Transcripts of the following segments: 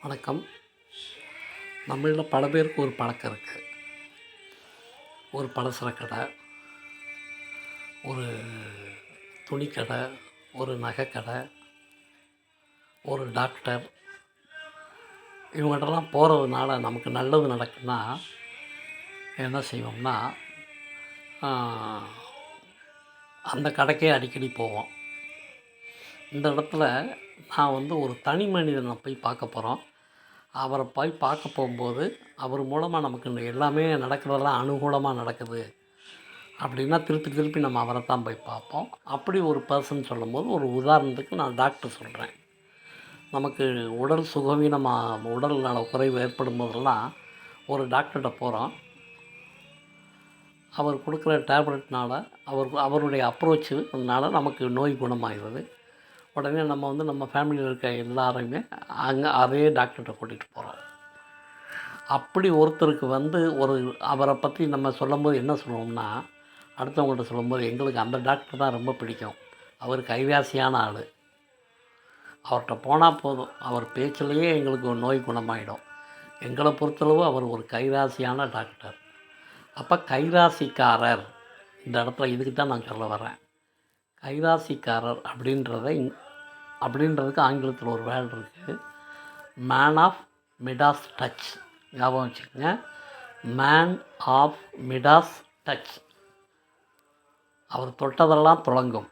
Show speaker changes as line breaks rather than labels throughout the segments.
வணக்கம். நம்மளில் பல பேருக்கு ஒரு பழக்கம் இருக்குது. ஒரு பலசர கடை, ஒரு துணிக்கடை, ஒரு நகைக்கடை, ஒரு டாக்டர், இவங்கள்ட்டலாம் போகிறதுனால நமக்கு நல்லது நடக்குன்னா என்ன செய்வோம்னா, அந்த கடைக்கே அடிக்கடி போவோம். இந்த இடத்துல நான் ஒரு தனி மனிதனை போய் பார்க்க போகிறோம். அவரை போய் பார்க்க போகும்போது அவர் மூலமாக நமக்கு எல்லாமே நடக்கிறதெல்லாம் அனுகூலமாக நடக்குது அப்படின்னா திருப்பி திருப்பி நம்ம அவரை தான் போய் பார்ப்போம். அப்படி ஒரு பர்சன் சொல்லும்போது ஒரு உதாரணத்துக்கு நான் டாக்டர் சொல்கிறேன். நமக்கு உடல் சுகவீனமாக உடல் நல குறைவு ஏற்படும் போதெல்லாம் ஒரு டாக்டர்கிட்ட போகிறோம். அவர் கொடுக்குற டேப்லெட்னால் அவருடைய அப்ரோச்சுனால நமக்கு நோய் குணமாகிறது. உடனே நம்ம ஃபேமிலியில் இருக்க எல்லாரையுமே அதே டாக்டர்கிட்ட கூட்டிகிட்டு போகிறோம். அப்படி ஒருத்தருக்கு அவரை பற்றி நம்ம சொல்லும்போது என்ன சொல்லுவோம்னா, அடுத்தவங்கள்ட்ட சொல்லும்போது எங்களுக்கு அந்த டாக்டர் தான் ரொம்ப பிடிக்கும், அவர் கைராசியான ஆள், அவர்கிட்ட போனால் போதும், அவர் பேச்சிலேயே எங்களுக்கு ஒரு நோய் குணமாயிடும், எங்களை பொறுத்தளவு அவர் ஒரு கைராசியான டாக்டர். அப்போ கைராசிக்காரர் இந்த இடத்துல இதுக்கு தான் நான் சொல்ல வரேன். கைராசிக்காரர் அப்படின்றதுக்கு ஆங்கிலத்தில் ஒரு வேர்டு இருக்குது, மேன் ஆஃப் மிடாஸ் டச். ஞாபகம் வச்சுக்கோங்க, மேன் ஆஃப் மிடாஸ் டச். அவர் தொட்டதெல்லாம் தொடங்கும்,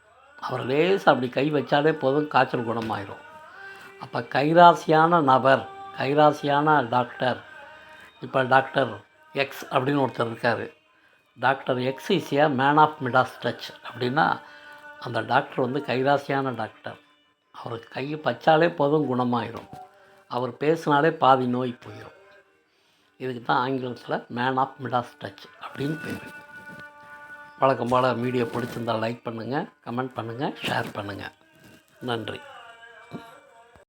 அவர் லேசாக அப்படி கை வச்சாலே போதும், காய்ச்சல் குணமாயிடும். அப்போ கைராசியான நபர், கைராசியான டாக்டர். இப்போ டாக்டர் எக்ஸ் அப்படின்னு ஒருத்தர் இருக்கார். Doctor X is a man of Midas touch அப்படின்னா அந்த டாக்டர் கைராசியான டாக்டர். அவர் கையை பச்சாலே போதும், குணமாயிடும், அவர் பேசினாலே பாதி நோய் போயிடும். இதுக்கு தான் ஆங்கிலத்தில் மேன் ஆஃப் மிடாஸ் டச் அப்படின்னு பேர். வழக்கம் போல் வீடியோ பிடிச்சிருந்தால் லைக் பண்ணுங்கள், கமெண்ட் பண்ணுங்கள், ஷேர் பண்ணுங்கள். நன்றி.